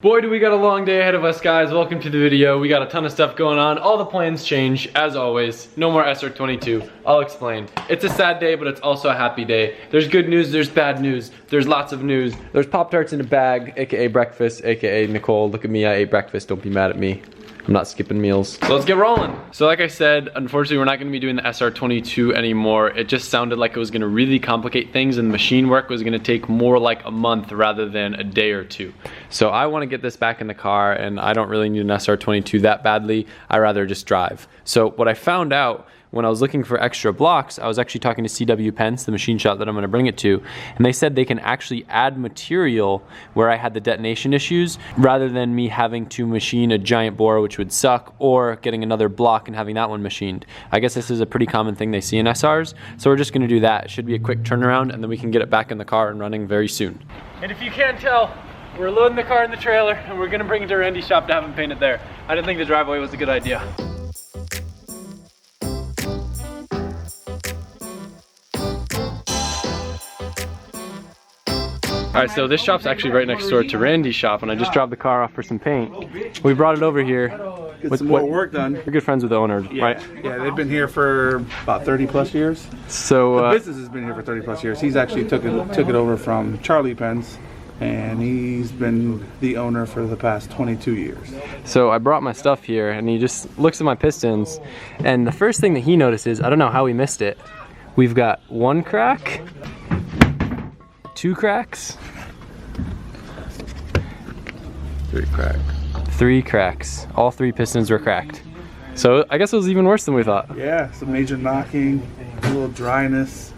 Boy, do we got a long day ahead of us, guys. Welcome to the video. We got a ton of stuff going on. All the plans change, as always. No more SR22. I'll explain. It's a sad day, but it's also a happy day. There's good news, there's bad news. There's lots of news. There's Pop-Tarts in a bag, aka breakfast, aka Nicole. Look at me, I ate breakfast. Don't be mad at me. I'm not skipping meals. So let's get rolling. So like I said, unfortunately, we're not gonna be doing the SR22 anymore. It just sounded like it was gonna really complicate things and the machine work was gonna take more like a month rather than a day or two. So I wanna get this back in the car and I don't really need an SR22 that badly. I rather just drive. So what I found out when I was looking for extra blocks, I was actually talking to CW Pence, the machine shop that I'm gonna bring it to, and they said they can actually add material where I had the detonation issues, rather than me having to machine a giant bore, which would suck, or getting another block and having that one machined. I guess this is a pretty common thing they see in SRs, so we're just gonna do that. It should be a quick turnaround, and then we can get it back in the car and running very soon. And if you can't tell, we're loading the car in the trailer, and we're gonna bring it to Randy's shop to have him paint it there. I didn't think the driveway was a good idea. Alright, so this shop's actually right next door to Randy's shop, and I just dropped the car off for some paint. We brought it over here. Get some more work done. You're good friends with the owner, right? Yeah, they've been here for about 30 plus years. So the business has been here for 30 plus years. He's actually took it over from Charlie Pence, and he's been the owner for the past 22 years. So I brought my stuff here, and he just looks at my pistons, and the first thing that he notices, I don't know how we missed it, we've got one crack, two cracks, three cracks. All three pistons were cracked. So I guess it was even worse than we thought. Yeah, some major knocking, a little dryness.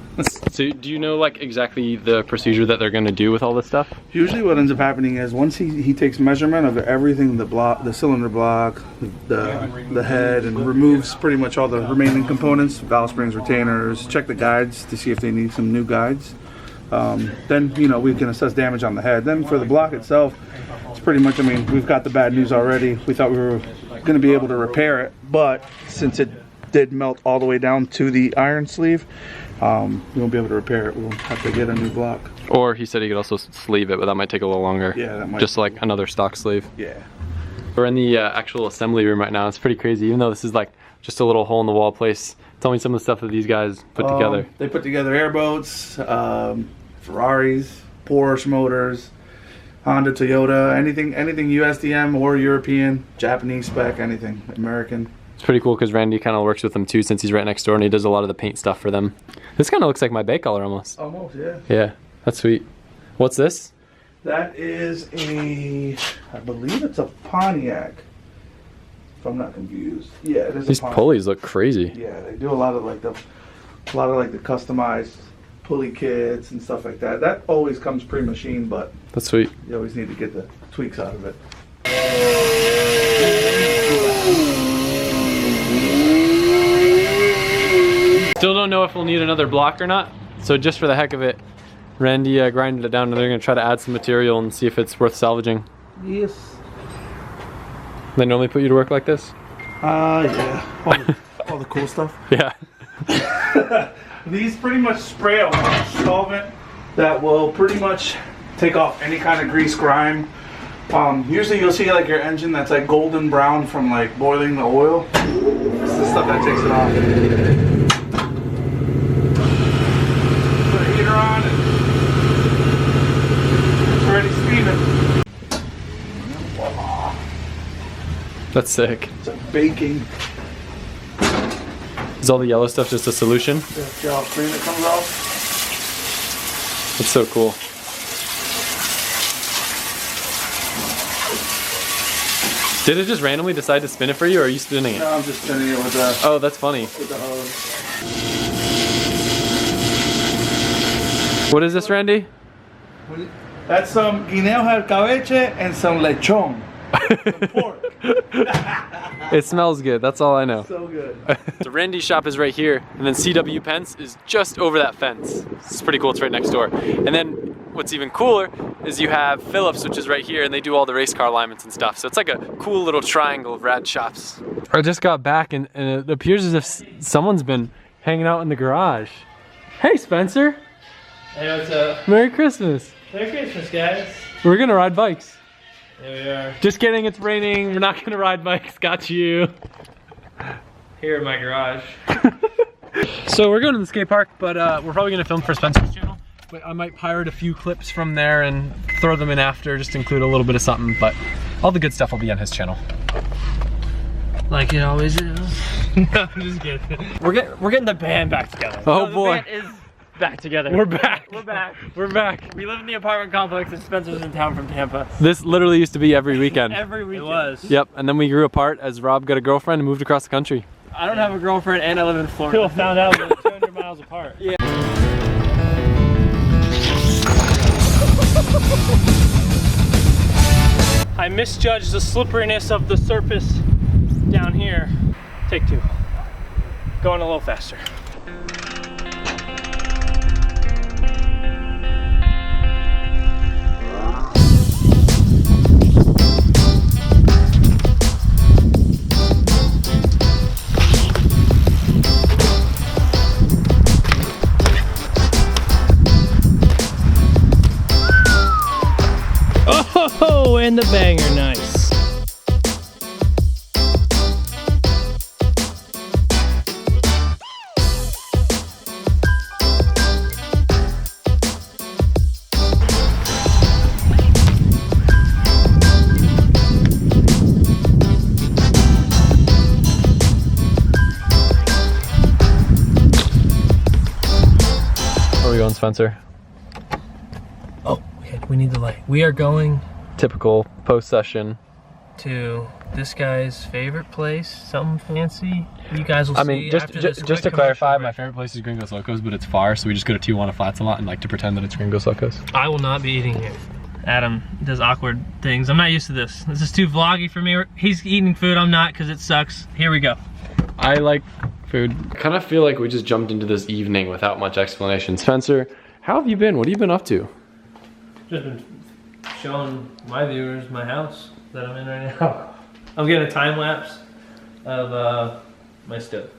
So do you know like exactly the procedure that they're gonna do with all this stuff? Usually what ends up happening is once he takes measurement of everything, the cylinder block, the head, and removes pretty much all the remaining components, valve springs, retainers, check the guides to see if they need some new guides. Then, you know, we can assess damage on the head. Then for the block itself, it's pretty much, I mean, we've got the bad news already. We thought we were going to be able to repair it, but since it did melt all the way down to the iron sleeve, we won't be able to repair it. We'll have to get a new block. Or he said he could also sleeve it, but that might take a little longer. Yeah, that might. Just like another stock sleeve. Yeah. We're in the actual assembly room right now. It's pretty crazy, even though this is like just a little hole in the wall place. Tell me some of the stuff that these guys put together. They put together airboats, Ferraris, Porsche motors, Honda, Toyota, anything USDM or European, Japanese spec, anything, American. It's pretty cool because Randy kind of works with them too, since he's right next door and he does a lot of the paint stuff for them. This kind of looks like my bay color almost. Almost, yeah. Yeah, that's sweet. What's this? That is I believe it's a Pontiac, if I'm not confused. Yeah, it is. These pulleys look crazy. Yeah, they do a lot of the customized pulley kits and stuff like that. That always comes pre-machined, but that's sweet. You always need to get the tweaks out of it. Still don't know if we'll need another block or not, so just for the heck of it, Randy grinded it down and they're going to try to add some material and see if it's worth salvaging. Yes. They normally put you to work like this? Yeah. All the cool stuff. Yeah. These pretty much spray a solvent that will pretty much take off any kind of grease, grime. Usually you'll see like your engine that's like golden brown from like boiling the oil. It's the stuff that takes it off. Put a heater on and it's already steaming. Voila. That's sick. It's like baking. Is all the yellow stuff just a solution? The gel cream that comes off. That's so cool. Did it just randomly decide to spin it for you, or are you spinning it? No, I'm just spinning it with the... Oh, that's funny. With the hose. What is this, Randy? That's some guineo al cabeche and some lechon. Some pork. It smells good, that's all I know. So good. So Randy's shop is right here, and then CW Pence is just over that fence. It's pretty cool, it's right next door. And then what's even cooler is you have Phillips, which is right here, and they do all the race car alignments and stuff. So it's like a cool little triangle of rad shops. I just got back and it appears as if someone's been hanging out in the garage. Hey Spencer! Hey, what's up? Merry Christmas! Merry Christmas, guys. We're gonna ride bikes. There we are. Just kidding, it's raining. We're not gonna ride bikes. Got you. Here in my garage. So we're going to the skate park, but we're probably gonna film for Spencer's channel. But I might pirate a few clips from there and throw them in after, just to include a little bit of something. But all the good stuff will be on his channel. Like it always is. No, I'm just kidding. We're getting the band back together. Oh the boy. band is back together. We're back. We're back. We're back. We live in the apartment complex and Spencer's in town from Tampa. This literally used to be every weekend. Every weekend. It was. Yep, and then we grew apart as Rob got a girlfriend and moved across the country. I don't have a girlfriend and I live in Florida. People found out we live 200 miles apart. Yeah. I misjudged the slipperiness of the surface down here. Take two. Going a little faster. Oh, and the banger, nice. Where are we going, Spencer? Oh, okay, we need the light. We are going Typical post-session. to this guy's favorite place, something fancy. You guys will see. I mean, just after this to quick clarify, commercial my favorite place is Gringos Locos, but it's far, so we just go to Tijuana Flats a lot and like to pretend that it's Gringos Locos. break. I will not be eating here. Adam does awkward things. I'm not used to this. This is too vloggy for me. He's eating food, I'm not, because it sucks. Here we go. I like food. I kind of feel like we just jumped into this evening without much explanation. Spencer, how have you been? What have you been up to? Just been showing my viewers my house that I'm in right now. I'm getting a time lapse of my stove.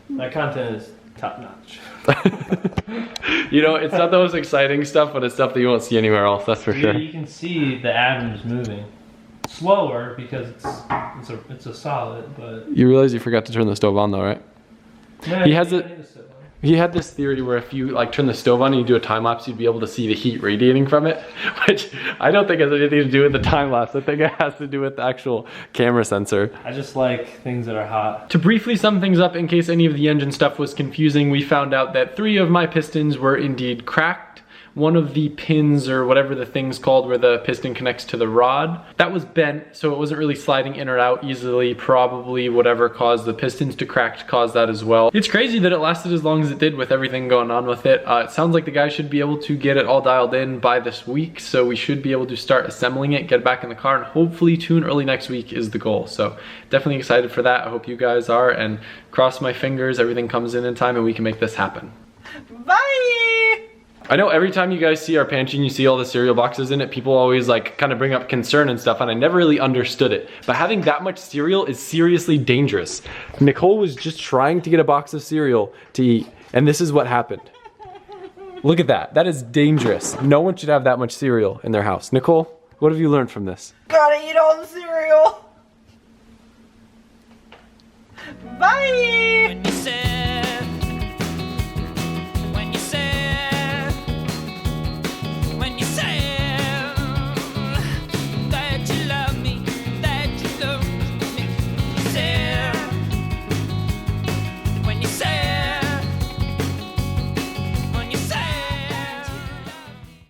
My content is top notch. You know, it's not the most exciting stuff, but it's stuff that you won't see anywhere else, that's for sure. You can see the atoms moving. Slower because it's a solid, but You realize you forgot to turn the stove on though, right? yeah, He has I it- need to sit on. He had this theory where if you like turn the stove on and you do a time lapse, you'd be able to see the heat radiating from it, which I don't think has anything to do with the time lapse. I think it has to do with the actual camera sensor. I just like things that are hot. To briefly sum things up, in case any of the engine stuff was confusing, we found out that 3 of my pistons were indeed cracked. One of the pins, or whatever the thing's called where the piston connects to the rod, that was bent, so it wasn't really sliding in or out easily. Probably whatever caused the pistons to crack caused that as well. It's crazy that it lasted as long as it did with everything going on with it. It sounds like the guy should be able to get it all dialed in by this week, so we should be able to start assembling it, get it back in the car, and hopefully tune early next week is the goal. So definitely excited for that. I hope you guys are, and cross my fingers everything comes in time and we can make this happen. Bye! I know every time you guys see our pantry and you see all the cereal boxes in it, people always like kind of bring up concern and stuff, and I never really understood it. But having that much cereal is seriously dangerous. Nicole was just trying to get a box of cereal to eat, and this is what happened. Look at that. That is dangerous. No one should have that much cereal in their house. Nicole, what have you learned from this? Gotta eat all the cereal. Bye! When you said